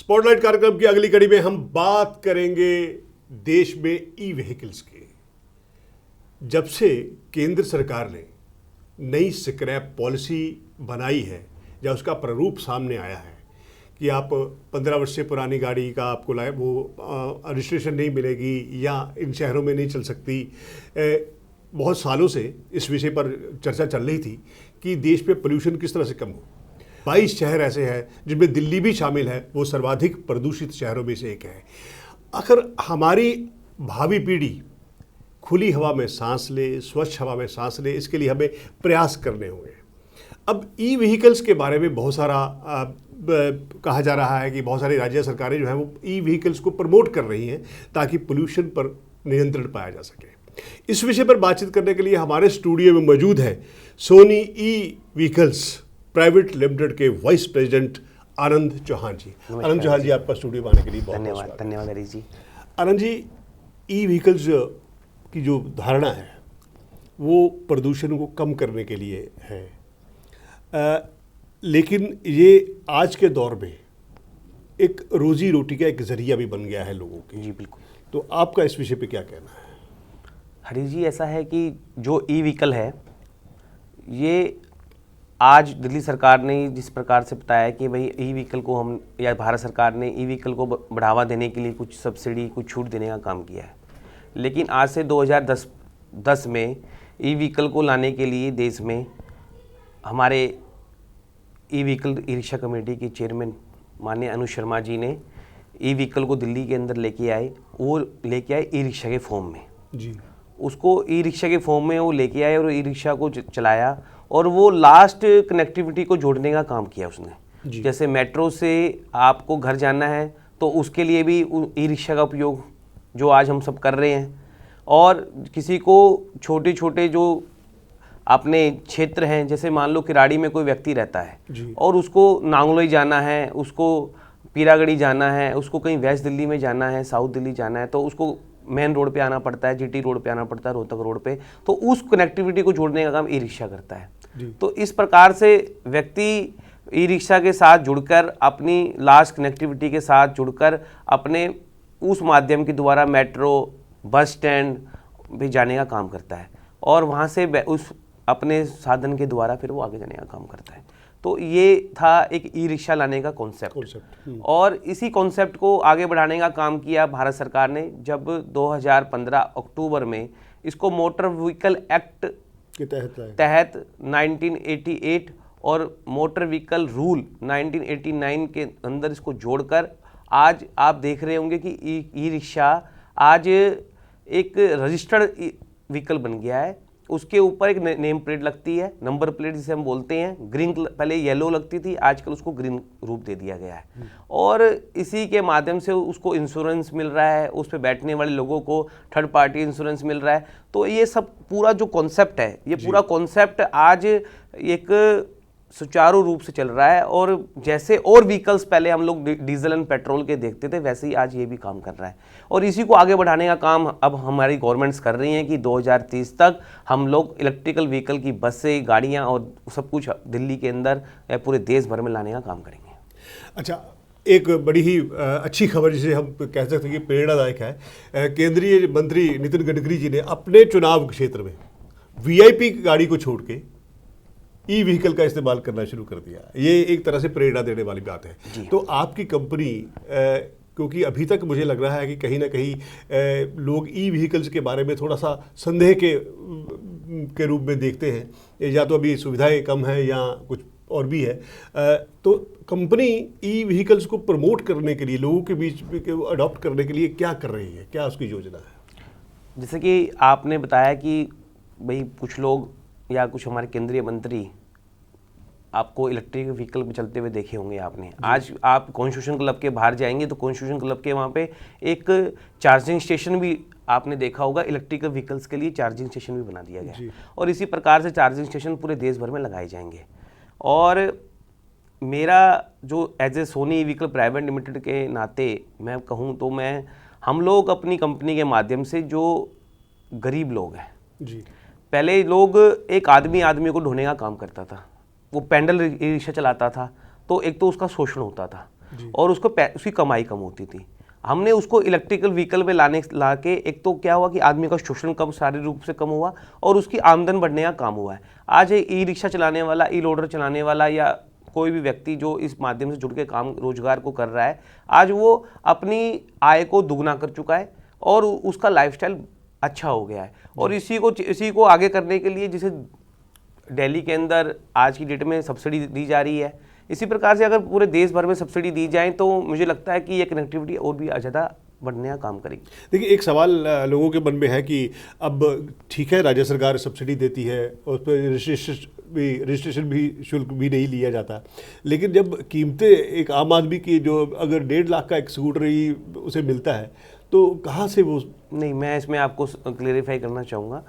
Spotlight कार्यक्रम की अगली कड़ी में हम बात करेंगे देश में ई व्हीकल्स की। जब से केंद्र सरकार ने नई स्क्रैप पॉलिसी बनाई है या उसका प्रारूप सामने आया है कि आप 15 वर्ष से पुरानी गाड़ी का आपको वो रजिस्ट्रेशन नहीं मिलेगी या इन शहरों में नहीं चल सकती, बहुत सालों से इस विषय पर चर्चा चल रही थी कि देश में पोल्यूशन किस तरह से कम हो। 22 शहर ऐसे हैं जिनमें दिल्ली भी शामिल है, वो सर्वाधिक प्रदूषित शहरों में से एक है। अगर हमारी भावी पीढ़ी खुली हवा में सांस ले, स्वच्छ हवा में सांस ले, इसके लिए हमें प्रयास करने होंगे। अब ई व्हीकल्स के बारे में बहुत सारा कहा जा रहा है कि बहुत सारी राज्य सरकारें जो हैं वो ई व्हीकल्स को प्रमोट कर रही हैं ताकि पोल्यूशन पर नियंत्रण पाया जा सके। इस विषय पर बातचीत करने के लिए हमारे स्टूडियो में मौजूद है सोनी ई व्हीकल्स प्राइवेट लिमिटेड के वाइस प्रेसिडेंट आनंद चौहान जी। आनंद चौहान जी, आपका स्टूडियो में आने के लिए बहुत धन्यवाद। धन्यवाद हरीश जी। आनंद जी, ई व्हीकल्स की जो धारणा है वो प्रदूषण को कम करने के लिए है, लेकिन ये आज के दौर में एक रोजी रोटी का एक जरिया भी बन गया है लोगों के। जी बिल्कुल। तो आपका इस विषय पे क्या कहना है? हरीश जी, ऐसा है कि जो ई व्हीकल है ये आज दिल्ली सरकार ने जिस प्रकार से बताया कि भाई ई व्हीकल को हम या भारत सरकार ने ई व्हीकल को बढ़ावा देने के लिए कुछ सब्सिडी, कुछ छूट देने का काम किया है, लेकिन आज से 2010 में ई व्हीकल को लाने के लिए देश में हमारे e vehicle e rickshaw committee के चेयरमैन माननीय अनुज शर्मा जी ने ई व्हीकल को दिल्ली के अंदर लेके आए। वो लेके आए ई रिक्शा के फॉर्म में जी, उसको ई रिक्शा के फॉर्म में वो लेके आए और ई रिक्शा को चलाया और वो लास्ट कनेक्टिविटी को जोड़ने का काम किया उसने। जैसे मेट्रो से आपको घर जाना है तो उसके लिए भी ई रिक्शा का उपयोग जो आज हम सब कर रहे हैं, और किसी को छोटे छोटे जो अपने क्षेत्र हैं, जैसे मान लो किराड़ी में कोई व्यक्ति रहता है और उसको नांगलोई जाना है, उसको पीरागढ़ी जाना है, उसको कहीं वेस्ट दिल्ली में जाना है, साउथ दिल्ली जाना है, तो उसको मेन रोड पे आना पड़ता है, जीटी रोड पे आना पड़ता है, रोहतक रोड पे, तो उस कनेक्टिविटी को जोड़ने का काम ई रिक्शा करता है। तो इस प्रकार से व्यक्ति ई रिक्शा के साथ जुड़कर, अपनी लास्ट कनेक्टिविटी के साथ जुड़कर अपने उस माध्यम के द्वारा मेट्रो, बस स्टैंड भी जाने का काम करता है और वहाँ से उस अपने साधन के द्वारा फिर वो आगे जाने का काम करता है। तो ये था एक ई रिक्शा लाने का कॉन्सेप्ट। और इसी कॉन्सेप्ट को आगे बढ़ाने का काम किया भारत सरकार ने जब 2015 अक्टूबर में इसको मोटर व्हीकल एक्ट के तहत 1988 और मोटर व्हीकल रूल 1989 के अंदर इसको जोड़कर आज आप देख रहे होंगे कि ई रिक्शा आज एक रजिस्टर्ड व्हीकल बन गया है। उसके ऊपर एक नेम प्लेट लगती है, नंबर प्लेट जिसे हम बोलते हैं। ग्रीन, पहले येलो लगती थी, आजकल उसको ग्रीन रूप दे दिया गया है और इसी के माध्यम से उसको इंश्योरेंस मिल रहा है, उस पर बैठने वाले लोगों को थर्ड पार्टी इंश्योरेंस मिल रहा है। तो ये सब पूरा जो कॉन्सेप्ट है, ये पूरा कॉन्सेप्ट आज एक सुचारू रूप से चल रहा है और जैसे और व्हीकल्स पहले हम लोग डीजल एंड पेट्रोल के देखते थे, वैसे ही आज ये भी काम कर रहा है और इसी को आगे बढ़ाने का काम अब हमारी गवर्नमेंट्स कर रही हैं कि 2030 तक हम लोग इलेक्ट्रिकल व्हीकल की बसें, गाड़ियां और सब कुछ दिल्ली के अंदर या पूरे देश भर में लाने का काम करेंगे। अच्छा, एक बड़ी ही अच्छी खबर जिसे हम कह सकते हैं कि प्रेरणादायक है, केंद्रीय मंत्री नितिन गडकरी जी ने अपने चुनाव क्षेत्र में वीआईपी गाड़ी को छोड़ के ई व्हीकल का इस्तेमाल करना शुरू कर दिया। ये एक तरह से प्रेरणा देने वाली बात है। तो आपकी कंपनी, क्योंकि अभी तक मुझे लग रहा है कि कहीं ना कहीं लोग ई व्हीकल्स के बारे में थोड़ा सा संदेह के रूप में देखते हैं, या तो अभी सुविधाएं कम हैं या कुछ और भी है, तो कंपनी ई व्हीकल्स को प्रमोट करने के लिए, लोगों के बीच अडॉप्ट करने के लिए क्या कर रही है, क्या उसकी योजना है? जैसे कि आपने बताया कि भाई कुछ लोग या कुछ हमारे केंद्रीय मंत्री आपको इलेक्ट्रिक व्हीकल में चलते हुए देखे होंगे आपने। आज आप कॉन्स्टिट्यूशन क्लब के बाहर जाएंगे तो कॉन्स्टिट्यूशन क्लब के वहाँ पे एक चार्जिंग स्टेशन भी आपने देखा होगा, इलेक्ट्रिकल व्हीकल्स के लिए चार्जिंग स्टेशन भी बना दिया गया और इसी प्रकार से चार्जिंग स्टेशन पूरे देश भर में लगाए जाएंगे। और मेरा जो as a Soni vehicle private limited के नाते मैं कहूँ तो हम लोग अपनी कंपनी के माध्यम से जो गरीब लोग हैं जी, पहले लोग एक आदमी को ढोने का काम करता था, वो पैंडल रिक्शा चलाता था, तो एक तो उसका शोषण होता था। और उसकी कमाई कम होती थी। हमने उसको इलेक्ट्रिकल व्हीकल में ला के एक तो क्या हुआ कि आदमी का शोषण कम शारीरिक रूप से कम हुआ और उसकी आमदन बढ़ने का काम हुआ है। आज ई रिक्शा चलाने वाला, ई लोडर चलाने वाला या कोई भी व्यक्ति जो इस माध्यम से जुड़ के काम रोजगार को कर रहा है, आज वो अपनी आय को दुगना कर चुका है और उसका लाइफस्टाइल अच्छा हो गया है। और इसी को आगे करने के लिए जैसे दिल्ली के अंदर आज की डेट में सब्सिडी दी जा रही है, इसी प्रकार से अगर पूरे देश भर में सब्सिडी दी जाए तो मुझे लगता है कि ये कनेक्टिविटी और भी ज़्यादा बढ़ने का काम करेगी। देखिए, एक सवाल लोगों के मन में है कि अब ठीक है, राज्य सरकार सब्सिडी देती है और उस पर रजिस्ट्रेशन भी शुल्क भी नहीं लिया जाता, लेकिन जब कीमतें एक आम आदमी की जो अगर 1.5 लाख का एक स्कूटर ही उसे मिलता है तो कहाँ से वो। नहीं, मैं इसमें आपको क्लेरिफाई करना चाहूँगा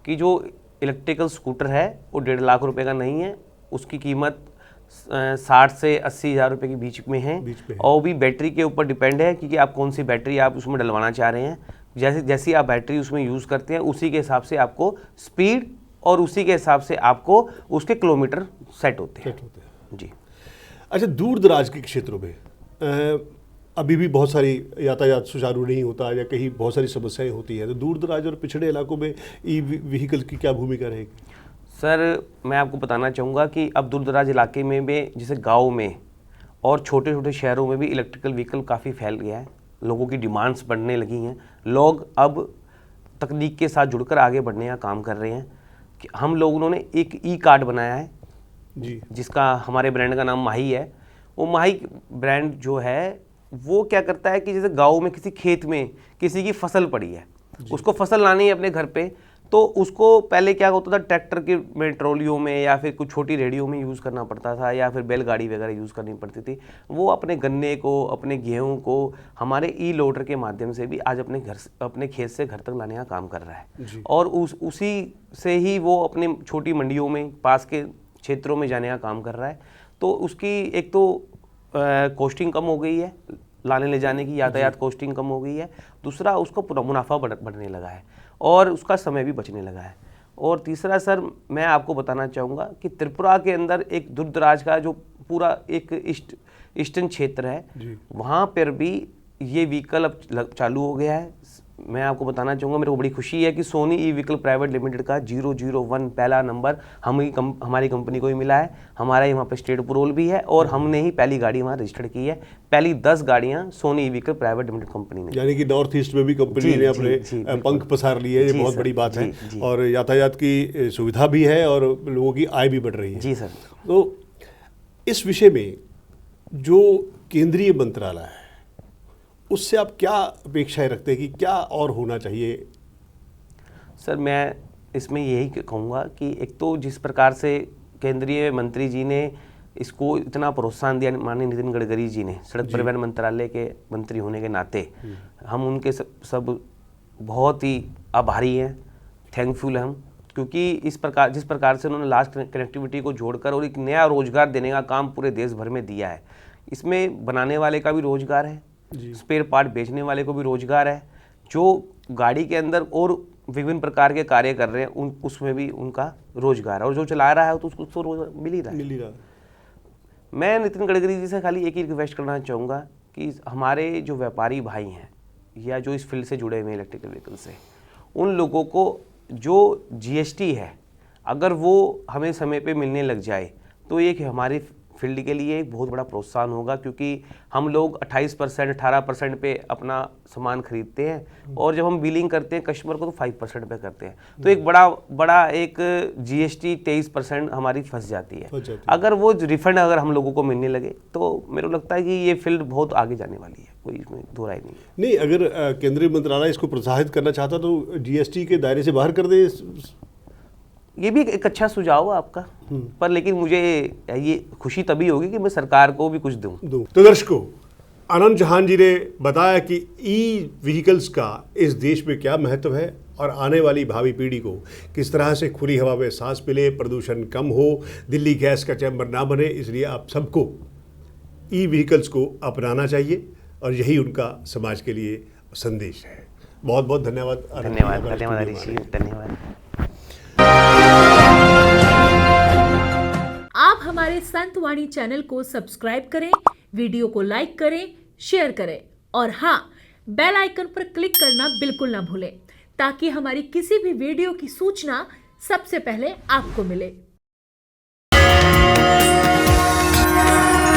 कि जो इलेक्ट्रिकल स्कूटर है वो 1.5 लाख रुपए का नहीं है, उसकी कीमत 60 से 80 हज़ार रुपये के बीच में है और वो भी बैटरी के ऊपर डिपेंड है कि आप कौन सी बैटरी आप उसमें डलवाना चाह रहे हैं। जैसी आप बैटरी उसमें यूज़ करते हैं उसी के हिसाब से आपको स्पीड और उसी के हिसाब से आपको उसके किलोमीटर सेट होते हैं जी। अच्छा, दूर दराज के क्षेत्रों में अभी भी बहुत सारी यातायात सुचारू नहीं होता या कहीं बहुत सारी समस्याएं होती हैं, तो दूर दराज और पिछड़े इलाकों में ई व्हीकल की क्या भूमिका रहेगी? सर, मैं आपको बताना चाहूँगा कि अब दूर दराज इलाके में भी जैसे गाँव में और छोटे छोटे शहरों में भी इलेक्ट्रिकल व्हीकल काफ़ी फैल गया है। लोगों की डिमांड्स बढ़ने लगी हैं, लोग अब तकनीक के साथ जुड़कर आगे बढ़ने का काम कर रहे हैं। कि हम लोगों ने एक ई कार्ड बनाया है जी, जिसका हमारे ब्रांड का नाम माही है। वो माही ब्रांड जो है वो क्या करता है कि जैसे गाँव में किसी खेत में किसी की फसल पड़ी है, उसको फसल लानी है अपने घर पे, तो उसको पहले क्या होता था, ट्रैक्टर के में ट्रॉलियों में या फिर कुछ छोटी रेडियो में यूज़ करना पड़ता था या फिर बैलगाड़ी वगैरह यूज़ करनी पड़ती थी। वो अपने गन्ने को, अपने गेहूं को हमारे ई लोडर के माध्यम से भी आज अपने खेत से घर तक लाने का काम कर रहा है और उसी से ही वो अपने छोटी मंडियों में पास के क्षेत्रों में जाने का काम कर रहा है। तो उसकी एक तो कॉस्टिंग कम हो गई है, लाने ले जाने की यातायात कॉस्टिंग कम हो गई है। दूसरा, उसका मुनाफा बढ़ने लगा है और उसका समय भी बचने लगा है। और तीसरा सर, मैं आपको बताना चाहूँगा कि त्रिपुरा के अंदर एक दूर दराज का जो पूरा एक ईस्टर्न क्षेत्र है, वहाँ पर भी ये व्हीकल अब चालू हो गया है। मैं आपको बताना चाहूँगा, मेरे को बड़ी खुशी है कि Soni e vehicle private limited का 001 पहला नंबर हमारी कंपनी को ही मिला है। हमारा यहाँ पे स्टेट अप्रूवल भी है और हमने ही पहली गाड़ी वहाँ रजिस्टर्ड की है। पहली 10 गाड़ियाँ Soni e vehicle private limited company ने, यानी कि नॉर्थ ईस्ट में भी कंपनी ने अपने पंख पसार लिए, ये बहुत बड़ी बात है। और यातायात की सुविधा भी है और लोगों की आय भी बढ़ रही है। जी सर। तो इस विषय में जो केंद्रीय मंत्रालय है उससे आप क्या अपेक्षाएं रखते हैं कि क्या और होना चाहिए? सर, मैं इसमें यही कहूँगा कि एक तो जिस प्रकार से केंद्रीय मंत्री जी ने इसको इतना प्रोत्साहन दिया, माननीय नितिन गडकरी जी ने, सड़क परिवहन मंत्रालय के मंत्री होने के नाते हम उनके सब बहुत ही आभारी हैं, थैंकफुल हैं हम, क्योंकि जिस प्रकार से उन्होंने लास्ट कनेक्टिविटी को जोड़कर और एक नया रोजगार देने का काम पूरे देश भर में दिया है। इसमें बनाने वाले का भी रोजगार है, स्पेयर पार्ट बेचने वाले को भी रोजगार है, जो गाड़ी के अंदर और विभिन्न प्रकार के कार्य कर रहे हैं उसमें भी उनका रोजगार है और जो चला रहा है तो उसको रोजगार मिल ही रहा है। मैं नितिन गडकरी जी से खाली एक ही रिक्वेस्ट करना चाहूँगा कि हमारे जो व्यापारी भाई हैं या जो इस फील्ड से जुड़े हुए हैं इलेक्ट्रिकल व्हीकल से, उन लोगों को जो जीएसटी है अगर वो हमें समय पे मिलने लग जाए तो एक हमारी फील्ड के लिए एक बहुत बड़ा प्रोत्साहन होगा, क्योंकि हम लोग 28% 18% पे अपना सामान खरीदते हैं और जब हम बिलिंग करते हैं कस्टमर को तो 5% पे करते हैं। तो एक बड़ा एक जीएसटी 23% हमारी फंस जाती है। अगर वो रिफंड अगर हम लोगों को मिलने लगे तो मेरे को लगता है कि ये फील्ड बहुत आगे जाने वाली है, कोई इसमें दो राय नहीं। अगर केंद्रीय मंत्रालय इसको प्रोत्साहित करना चाहता तो जीएसटी के दायरे से बाहर कर दे, ये भी एक अच्छा सुझाव है आपका, पर लेकिन मुझे ये खुशी तभी होगी कि मैं सरकार को भी कुछ दूं। तो दर्शकों, आनंद चौहान जी ने बताया कि ई व्हीकल्स का इस देश में क्या महत्व है और आने वाली भावी पीढ़ी को किस तरह से खुली हवा में सांस मिले, प्रदूषण कम हो, दिल्ली गैस का चैम्बर ना बने। इसलिए आप सबको ई व्हीकल्स को अपनाना चाहिए और यही उनका समाज के लिए संदेश है। बहुत बहुत धन्यवाद। धन्यवाद। आप हमारे संत वाणी चैनल को सब्सक्राइब करें, वीडियो को लाइक करें, शेयर करें और हाँ, बेल आइकन पर क्लिक करना बिल्कुल ना भूलें ताकि हमारी किसी भी वीडियो की सूचना सबसे पहले आपको मिले।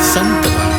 संत